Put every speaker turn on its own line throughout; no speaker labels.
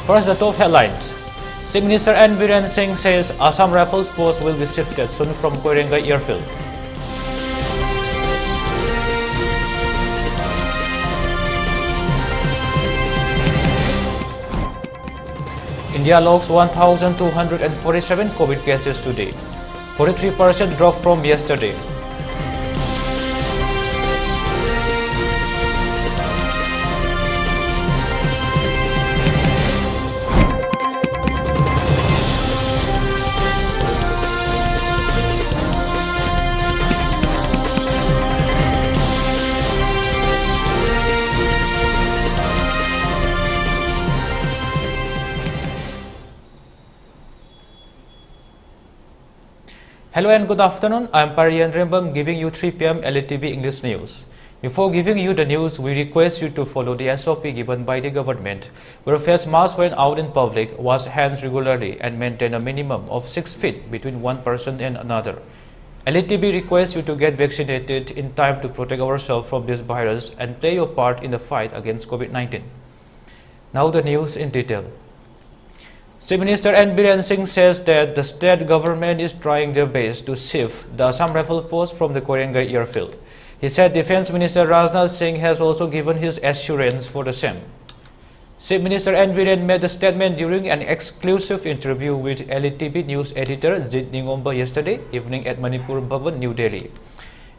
First, the top headlines. Chief Minister N. Biren Singh says Assam Rifles post will be shifted soon from Koirenga airfield. India logs 1,247 COVID cases today, 43% drop from yesterday. Hello and good afternoon. I am Pari Yendrembam giving you 3 p.m. ELITETV English News. Before giving you the news, we request you to follow the SOP given by the government. Wear face mask when out in public, wash hands regularly and maintain a minimum of 6 feet between one person and another. ELITETV requests you to get vaccinated in time to protect ourselves from this virus and play your part in the fight against COVID-19. Now the news in detail. Chief Minister N. Biren Singh says that the state government is trying their best to shift the Assam Rifle Force from the Koirenga airfield. He said Defence Minister Rajnath Singh has also given his assurance for the same. Chief Minister N. Biren made the statement during an exclusive interview with ELITETV news editor Yendrembam yesterday evening at Manipur Bhavan, New Delhi.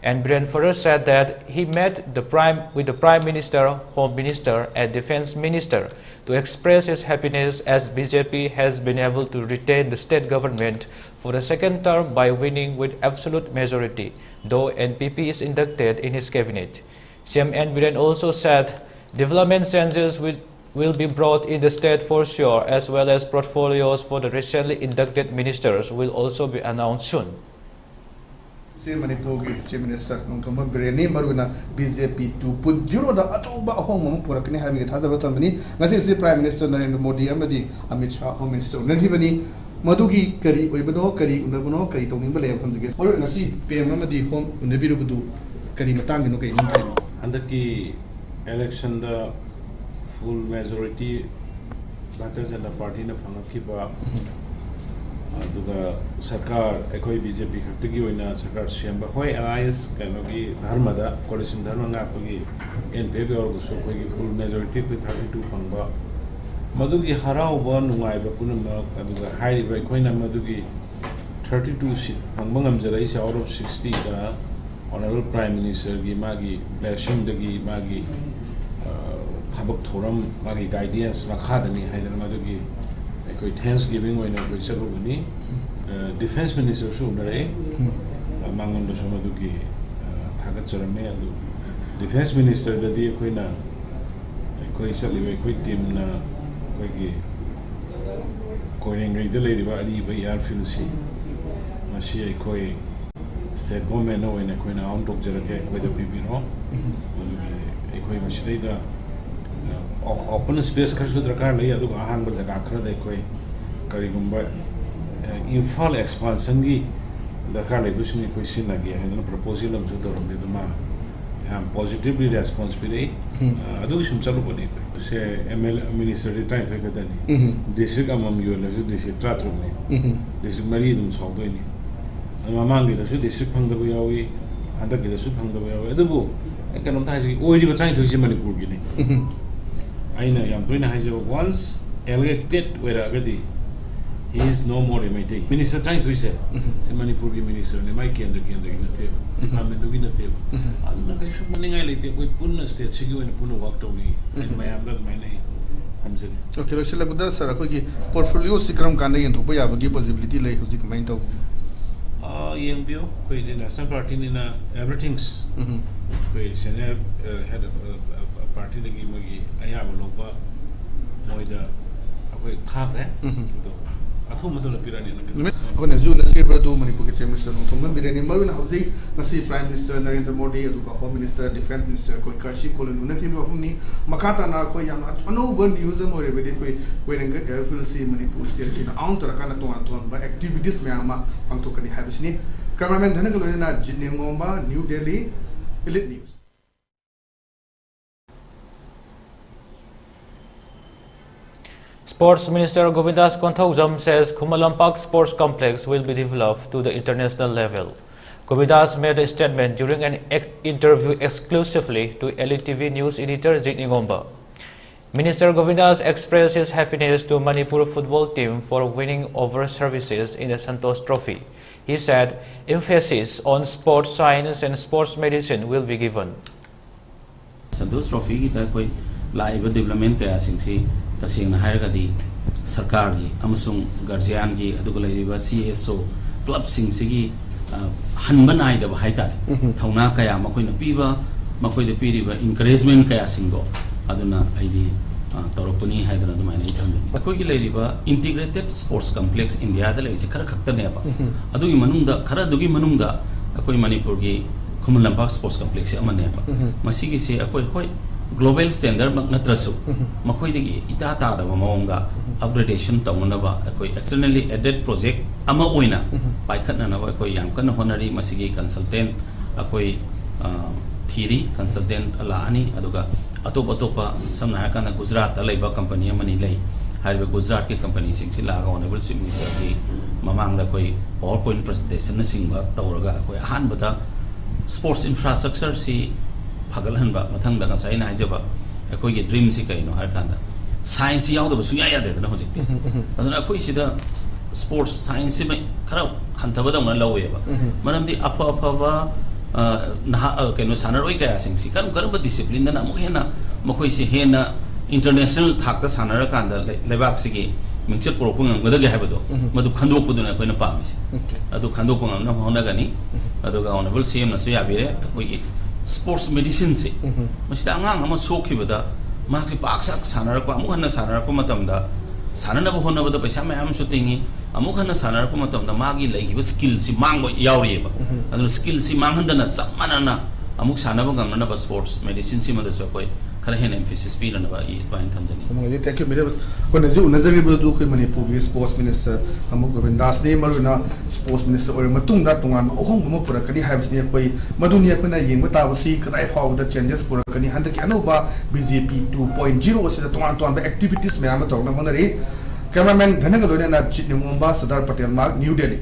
And Biren further said that he met with the Prime Minister, Home Minister and Defence Minister to express his happiness as BJP has been able to retain the state government for the second term by winning with absolute majority, though NPP is inducted in his cabinet. CM N. Biren also said development changes will be brought in the state for sure, as well as portfolios for the recently inducted ministers will also be announced soon.
Manipur Chief Minister Enhancement Maruna BJP 2.0 da achouba ahom purakni habi thajabatamani ngasi Prime Minister Narendra Modi amadi Amit Shah Home Minister nagibani madugi kari oibado kari unabuno kari tongingba lay phamjige or ngasi PM amadi home unabirubudu kari matang no kai ninkai
andaki election the full majority Bharatiya Janata Party na fangakiba aduga sarkar ekoi BJP khaktigi oina sarkar semba hoi alliance kanogi dharma da coalition dharma nga pagi NPP or guso pagi full majority with 32 phangba madugi harau ba nungai ba punama aduga high ba koina madugi 32 seat phangba ngamjara is out of 60 da honorable Prime Minister gi magi blessing dagi magi thabak thoram magi guidance makhadani haidana madugi Thanksgiving when we celebrate Defence Minister Sunare among the Sumaduki Tagatsarame Defence Minister the day Quina Koisali quit team na Kogi Koing the lady body by Yarfilsi Masia Koi State Government in a Quina on top Jerake with the Pipino Equi Machida open space kasu drakar lei adu ahan ba jaga khara de koi karigumba infal expansion gi drakar lei busni koi sin lagi hai proposal am ju dorom de duma am positively response pire adu sum chalu bone koi se ML minister try thoi ka dani district amam yo la ju district tratrum ne district mari dum chaw doi ni amang gi da su district phang da bu yawi anda gi da su phang da bu yawi adu bu econom thai ji oi ri ba try thoi ji Manipur gi ne Aina yam tuina haja once elected where agadi he is no more MIT minister trying to say Manipur minister ne mai kendra inate department du inate aduna kai shu maningai lete koi punna state sigi oina punna work tawni and mai amla mai nei hamjani
okay lo sila buda sara ko ki portfolio sikram kan yin thopa ya bagi possibility lai hujik mai taw
yembio koi the national party ni na everything's koi senior head of party the game gi aya loba moida akoi thak re to athu madul pirani na
akone ju na sir bradu Manipur ke Chief Minister Enhancement Birani maruna hauji nasi Prime Minister Narendra Modi aduka Home Minister Defence Minister koi karshi kolenu na kibi apni makata na koi yam achano ban news more be koi renga airfield si Manipur state ki na auntra kana ton ba activities me ama pangto kani habisni cameraman dhanakalo na Yendrembam New Delhi Elite News.
Sports Minister Govindas Konthaujam says Khumalampak Sports Complex will be developed to the international level. Govindas made a statement during an interview exclusively to ELITETV news editor Yendrembam. Minister Govindas expressed his happiness to Manipur football team for winning over services in the Santosh Trophy. He said emphasis on sports science and sports medicine will be given.
Santosh Trophy ki ta koi laiba development kaya singsi tasing na hairagadi sarkar gi amasung guardian gi aduga laiba CSO club singsi gi hanban ai da hai ta thauna kaya makoi na piba makoi de piriba encouragement kaya singdo aduna aidi Toropuni Hydra Akoi integrated sports complex India the Lady Karakta Neva. Adu Manunda Karadugi Manunda, Akoi Manipurgi, Kumulampak Sports Complex Amaneva. Masigi say Akoi global standard Natrasu, Makoi Itata the Mamonga, upgradation Tamunava, Akoi externally added project Amawina, by Kananava Akoi Yankan Honori Masigi consultant, Akoi theory consultant Alani Aduga. Atopa samna hakana Gujarat alaiba company amani lei haiba Gujarat ke company sing si laga honorable chief minister gi mamang da koi PowerPoint presentation na singba tawraga koi ahan bada sports infrastructure si phagalhan ba mathang da ngasai na hajaba koi gi dream si kai no har kanda science yaw da su ya ya de na hojikti aduna koi sida sports science mai khara hantaba da na lawe ba maramdi afa ba keno sanaroi kaya singsi kan karba discipline na mo hena makoi si hena international thak ta sanara kanda lebak sigi mingchak pro pung ngada ga habado madu khandok puduna koina pamisi adu khandok pung na hona gani adu ga honorable CM na so yabire koi sports medicine se masida angang ama sokhibada maksi paksak sanara ko amu hana sanara ko matamda sanana bo hona bada paisa mayam shooting amukana sanara ko matamda magi laigiba skill si mango yauriba adu skill si manghandana chamanana amuk sanaba ngamna ba sports medicine si mada so koi khara hen emphasis pi na ba I twain thamjani
thank you mirabas ko na ju nazari bu du ko Manipur sports minister amuk Govindas ne maruna sports minister or matung da tungan ohong mo purakani habs ne koi maduni ko na yeng ta wasi kadai faw da changes purakani handa kyano ba BJP 2.0 se da tungan ba activities me am to na honari Cameraman Dhanangalona Chitnumba Sadar Patel Mark, New Delhi.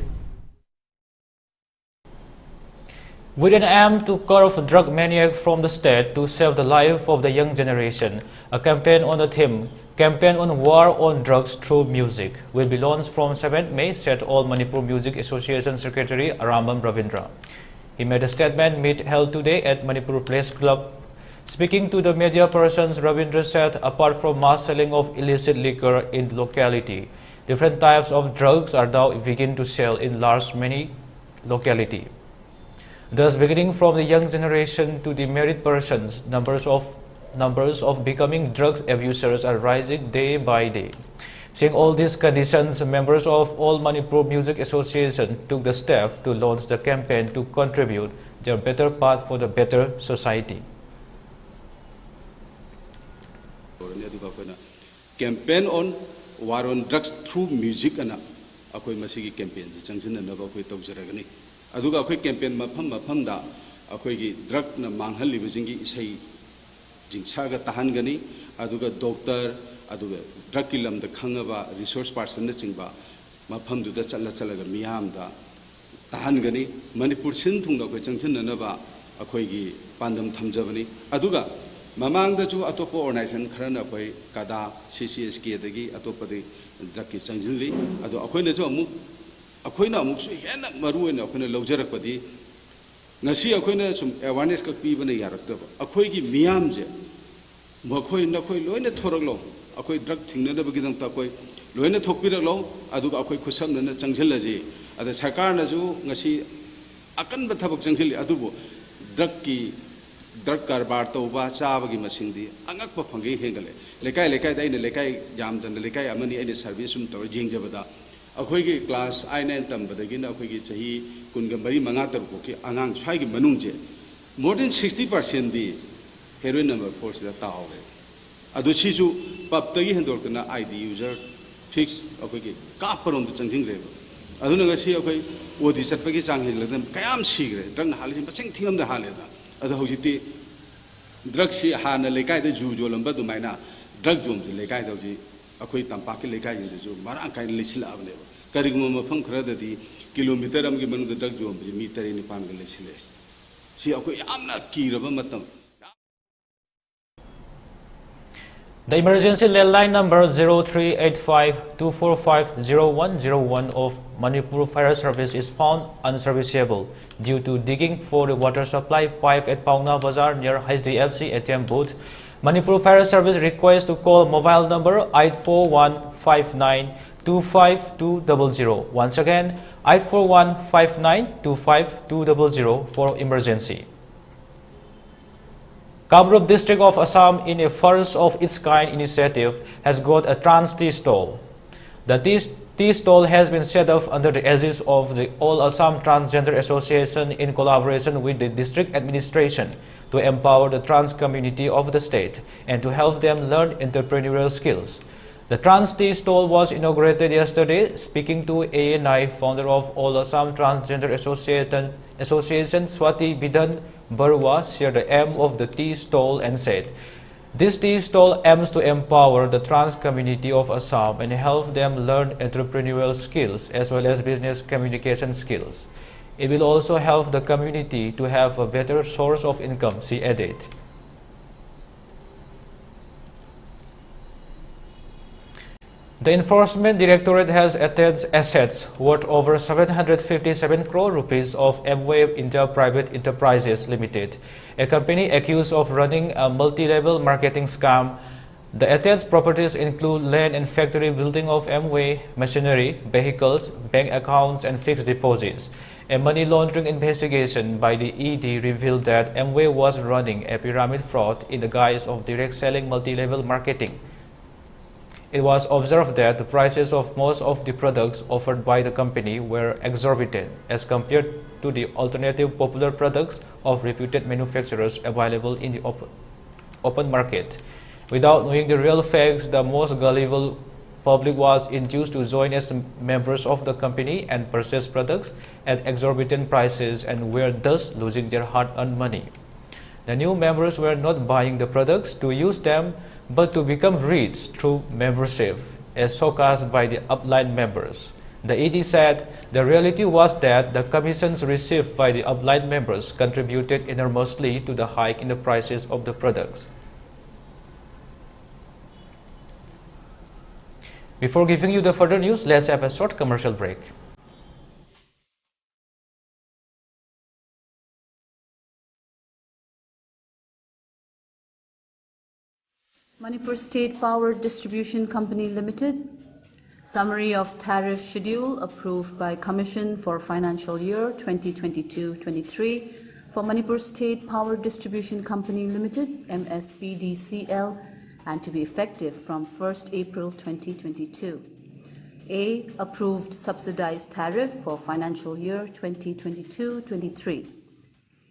With an aim to curb drug maniac from the state to save the life of the young generation, a campaign on the theme Campaign on War on Drugs Through Music will be launched from 7th May, said All Manipur Music Association Secretary Ramam Ravindra. He made a statement held today at Manipur Place Club. Speaking to the media persons, Ravindra said apart from mass selling of illicit liquor in the locality, different types of drugs are now beginning to sell in many locality. Thus, beginning from the young generation to the married persons, numbers of becoming drugs abusers are rising day by day. Seeing all these conditions, members of All Manipur Music Association took the step to launch the campaign to contribute their better path for the better society.
Campaign on war on drugs through music ana akoi masigi campaign ji changsin na ba koi tawjaragani aduga akoi campaign mafam da akoi gi drug na manghali bijingi isai jingsa ga tahan gani aduga doctor aduga drug kilam da khangaba resource person na chingba mafam du da chala ga miyam da tahan gani Manipur sin thung da koi changsin na ba akoi gi pandam thamjabani aduga Mamang da ju atopo organization kharana koi kada CCSK dagi atopa de drug ki changjili ado akoi na ju amuk akoi na amuk su hena maru na akoi na lawjarak padi ngasi akoi na sum awareness ka pi bana yarak da akoi gi miyam je makhoi na khoi loina thorak lo akoi drug thingna da bagi dang ta koi loina thokpirak lo adu akoi khusam na changjil la ji ada sarkar na ju ngasi akan ba thabak changjili adu bo drug ki drug karbar tauba chabagi masingdi angakpa phangi hengale lekai daina lekai jamdan lekai amani aine service sum taw jengjabada akhoi gi class I9 tambadagi na akhoi gi chahi kunga mari manga tar ko ki angang swai gi manung je more than 60% di heroin number 4 sida taawre adu chi chu pap tagi hendor na ID user fix akhoi gi ka parom de changjing re adu na ngasi akhoi odi chatpagi chang heladam kayam sigre drang halin pasing thingam da haleda ada hojiti drug si hana lekai da ju jo lamba du maina drug jom ji lekai da ji ꯑꯩꯈꯣꯏ ꯇꯝꯄꯥꯛꯀꯤ ꯂꯩꯀꯥꯏꯁꯤꯡꯗꯁꯨ ꯃꯔꯥꯡ ꯀꯥꯏꯅ ꯂꯩꯁꯤꯜꯂꯛꯑꯕꯅꯦꯕ ꯀꯔꯤꯒꯨꯝꯕ ꯃꯐꯝ ꯈꯔꯗꯗꯤ kilometre ꯑꯃꯒꯤ ꯃꯅꯨꯡꯗ drug ꯌꯣꯟꯕꯁꯤ ꯃꯤ 9-9ꯒ ꯂꯩꯁꯤꯜꯂꯛꯑꯦ ꯁꯤ ꯑꯩꯈꯣꯏ ꯌꯥꯝꯅ ꯀꯤꯔꯕ ꯃꯇꯝ.
The emergency landline number 0385-245-0101 of Manipur Fire Service is found unserviceable due to digging for the water supply pipe at Pauna Bazaar near HDFC ATM booth. Manipur Fire Service requests to call mobile number 841-59-25200. Once again, 841-59-25200 for emergency. Kamrup district of Assam, in a first of its kind initiative, has got a trans tea stall. The tea stall has been set up under the aegis of the All Assam Transgender Association in collaboration with the district administration to empower the trans community of the state and to help them learn entrepreneurial skills. The trans tea stall was inaugurated yesterday. Speaking to ANI, founder of All Assam Transgender Association Swati Bidan Barwa shared the aim of the tea stall and said, "This tea stall aims to empower the trans community of Assam and help them learn entrepreneurial skills as well as business communication skills. It will also help the community to have a better source of income," she added. The Enforcement Directorate has attached assets worth over 757 crore rupees of Amway India Private Enterprises Limited, a company accused of running a multi-level marketing scam. The attached properties include land and factory building of Amway, machinery, vehicles, bank accounts and fixed deposits. A money laundering investigation by the ED revealed that Amway was running a pyramid fraud in the guise of direct selling multi-level marketing. It was observed that the prices of most of the products offered by the company were exorbitant as compared to the alternative popular products of reputed manufacturers available in the open market. Without knowing the real facts, the most gullible public was induced to join as members of the company and purchase products at exorbitant prices and were thus losing their hard-earned money. The new members were not buying the products to use them, but to become rich through membership, as showcased by the upline members. The ED said the reality was that the commissions received by the upline members contributed enormously to the hike in the prices of the products. Before giving you the further news, let's have a short commercial break.
Manipur State Power Distribution Company Limited. Summary of tariff schedule approved by Commission for Financial Year 2022-23 for Manipur State Power Distribution Company Limited, MSPDCL, and to be effective from 1st April 2022. A. Approved subsidized tariff for financial year 2022-23.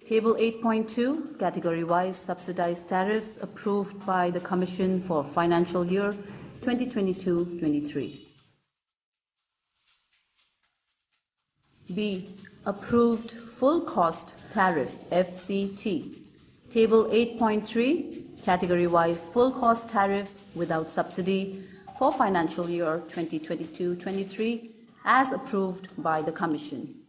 Table 8.2, category-wise subsidized tariffs approved by the Commission for financial year 2022-23. B. Approved full cost tariff, FCT. Table 8.3, category-wise full cost tariff without subsidy for financial year 2022-23 as approved by the Commission.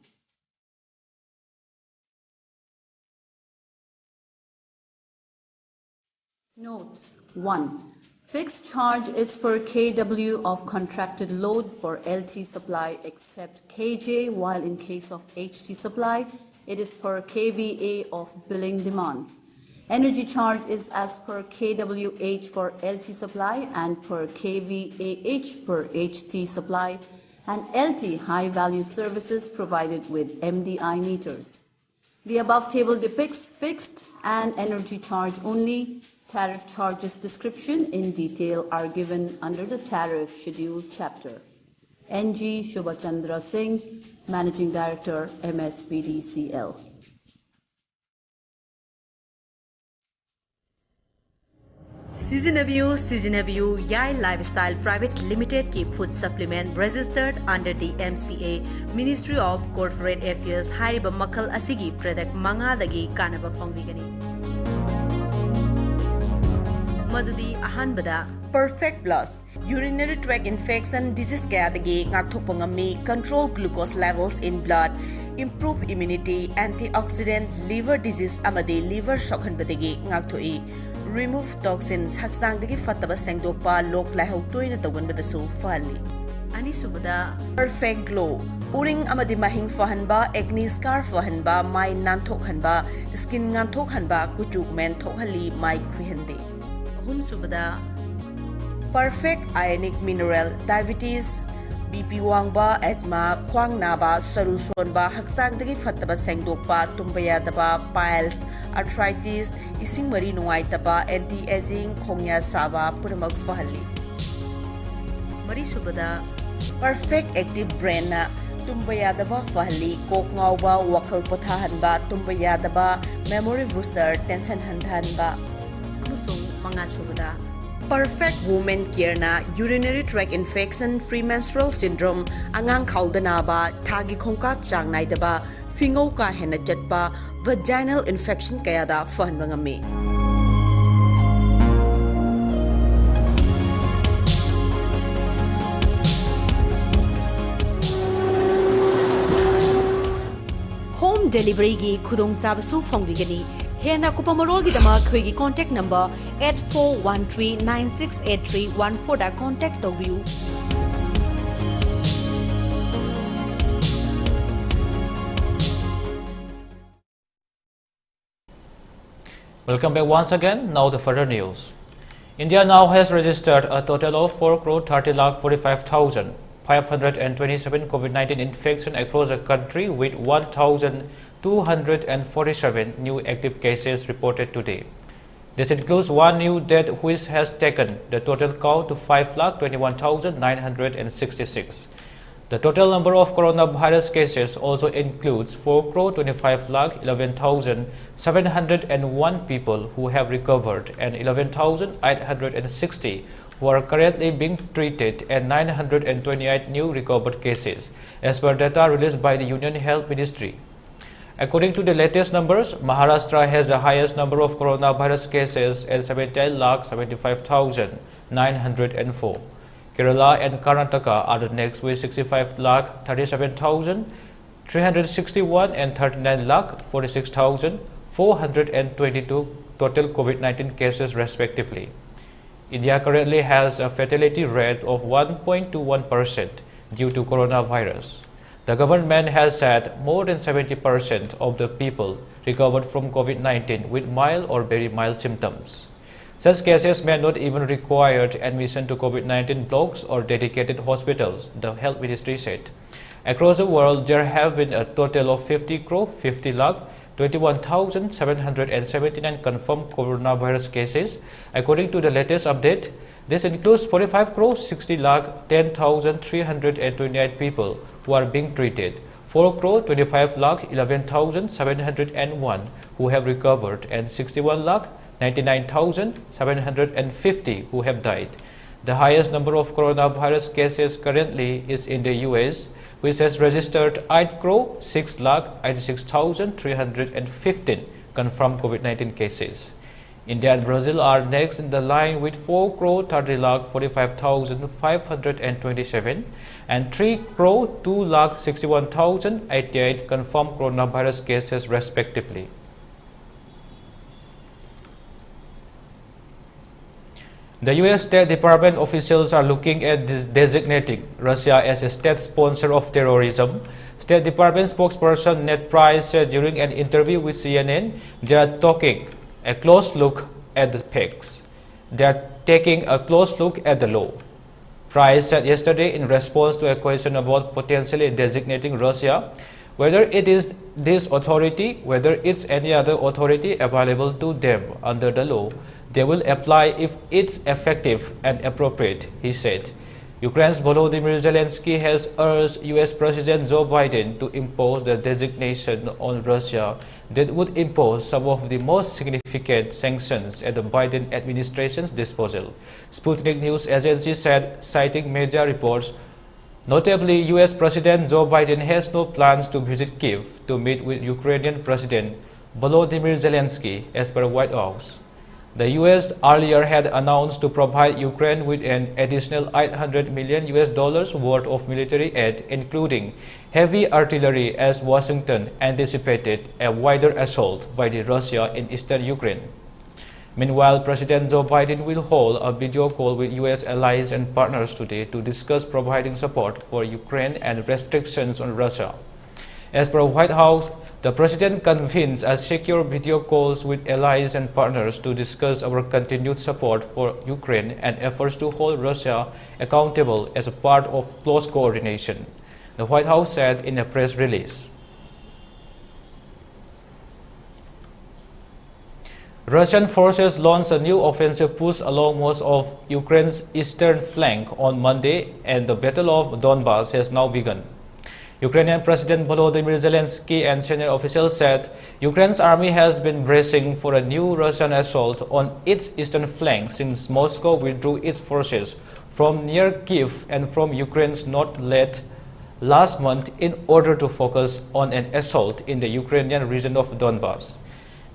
Note 1. Fixed charge is per kW of contracted load for LT supply except KJ, while in case of HT supply, it is per kVA of billing demand. Energy charge is as per kWh for LT supply and per kVAh per HT supply, and LT high-value services provided with MDI meters. The above table depicts fixed and energy charge only. Tariff charges description in detail are given under the tariff schedule chapter. NG Shubhachandra Singh, Managing Director, MSPDCL.
Seasonabuse Yai Lifestyle Private Limited की food supplement registered under the MCA Ministry of Corporate Affairs हाइरिबा मखल असिगी product मंगादगी कानबा फंगबिगनी मदुदी अहानबदा Perfect Plus urinary tract infection disease kayadagi ngakthokpa ngami, control glucose levels in blood, improve immunity, antioxidant, liver disease amadi liver sokhanbadagi ngakthoi, remove toxins haksangdagi fattaba sengdokpa lok laihau toina tawganbadasu fali. Ani subada Perfect Glow uring amadi mahing fahanba, acne scar fahanba, mai nanthok hanba, skin nganthok hanba, kuchuk men thokhali mai khwihande. Ahum subada Perfect Ionic Mineral, diabetes, BP wangba, asthma, khwang naba, saru sonba, haksangdagi fattaba sengdokpa, tumba yadaba, piles, arthritis, ising mari nungaitaba, anti-aging, khongya saba, punamak fahali. Mari subada Perfect Active Brain na tumba yadaba fahali, kok ngawba, wakal pothahanba, tumba yadaba, memory booster, tension handhanba. Amusung mga subada Perfect Woman Care na urinary tract infection, premenstrual syndrome, angang khaudanaba, thagi khongkap chang naidaba, fingaw ka hena chatpa, vaginal infection kayada fahan ngami. Home delivery gi khudong sabasu phongbigani. Hena kupamarol gi dama khoi contact number 8413968314 da contact tobiu.
Welcome back once again. Now the further news. India now has registered a total of 4,30,45,527 COVID-19 infections across the country, with 1,247 new active cases reported today. This includes one new death, which has taken the total count to 5,21,966. The total number of coronavirus cases also includes 4,25,11,701 people who have recovered and 11,860 who are currently being treated, and 928 new recovered cases, as per data released by the Union Health Ministry. According to the latest numbers, Maharashtra has the highest number of coronavirus cases at 70,75,904. Kerala and Karnataka are the next with 65,37,361 and 39,46,422 total COVID-19 cases respectively. India currently has a fatality rate of 1.21% due to coronavirus. The government has said more than 70% of the people recovered from COVID-19 with mild or very mild symptoms. Such cases may not even require admission to COVID-19 blocks or dedicated hospitals, the Health Ministry said. Across the world, there have been a total of 50,50,21,779 confirmed coronavirus cases. According to the latest update, this includes 45,60,10,328 people who are being treated, 4,25,11,701 who have recovered, and 61,99,750 who have died. The highest number of coronavirus cases currently is in the US, which has registered 8,686,315 confirmed COVID-19 cases. India and Brazil are next in the line with 4,30,45,527 and 3,2,61,088 confirmed coronavirus cases respectively. The U.S. State Department officials are looking at designating Russia as a state sponsor of terrorism. State Department spokesperson Ned Price said during an interview with CNN, they are taking a close look at the facts. They are taking a close look at the law. Price said yesterday in response to a question about potentially designating Russia, whether it is this authority, whether it's any other authority available to them under the law, they will apply if it's effective and appropriate, he said. Ukraine's Volodymyr Zelensky has urged US President Joe Biden to impose the designation on Russia that would impose some of the most significant sanctions at the Biden administration's disposal. Sputnik News agency said, citing media reports, notably US President Joe Biden has no plans to visit Kyiv to meet with Ukrainian President Volodymyr Zelensky, as per White House. The US earlier had announced to provide Ukraine with an additional $800 million worth of military aid, including heavy artillery, as Washington anticipated a wider assault by Russia in eastern Ukraine. Meanwhile, President Joe Biden will hold a video call with US allies and partners today to discuss providing support for Ukraine and restrictions on Russia. As per White House, the President convenes a secure video calls with allies and partners to discuss our continued support for Ukraine and efforts to hold Russia accountable as a part of close coordination, the White House said in a press release. Russian forces launched a new offensive push along most of Ukraine's eastern flank on Monday, and the Battle of Donbas has now begun. Ukrainian President Volodymyr Zelensky and senior officials said Ukraine's army has been bracing for a new Russian assault on its eastern flank since Moscow withdrew its forces from near Kyiv and from Ukraine's north last month in order to focus on an assault in the Ukrainian region of Donbas.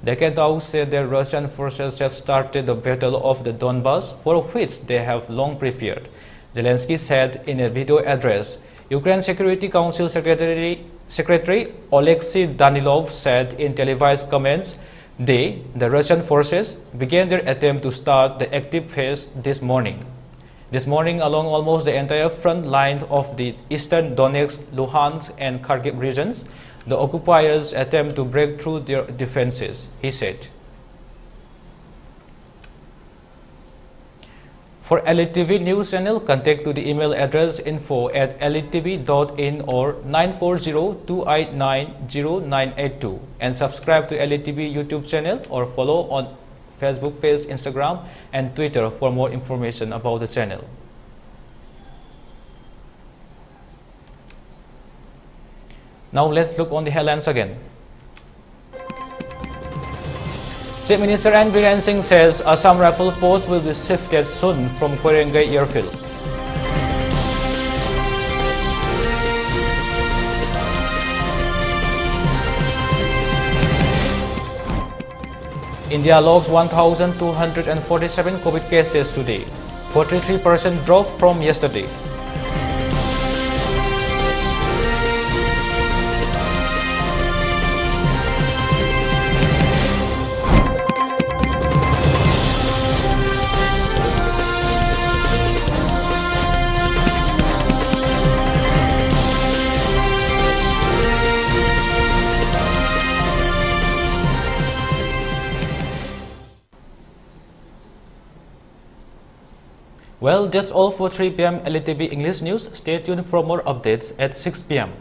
The Kiev said that Russian forces have started the Battle of the Donbas, for which they have long prepared. Zelensky said in a video address. Ukraine Security Council Secretary Oleksiy Danilov said in televised comments, the Russian forces, began their attempt to start the active phase this morning. This morning, along almost the entire front line of the eastern Donetsk, Luhansk and Kharkiv regions, the occupiers attempt to break through their defenses, he said. For ELITETV News Channel, contact to the email address info@elitetv.in or 940-289-0982 and subscribe to ELITETV YouTube channel or follow on Facebook page, Instagram and Twitter for more information about the channel. Now let's look on the headlines again. State Minister N. Biren Singh says Assam Rifle Post will be shifted soon from Koirengay airfield. India logs 1,247 COVID cases today, 43% drop from yesterday. Well, that's all for 3 p.m. ELITETV English News. Stay tuned for more updates at 6 p.m.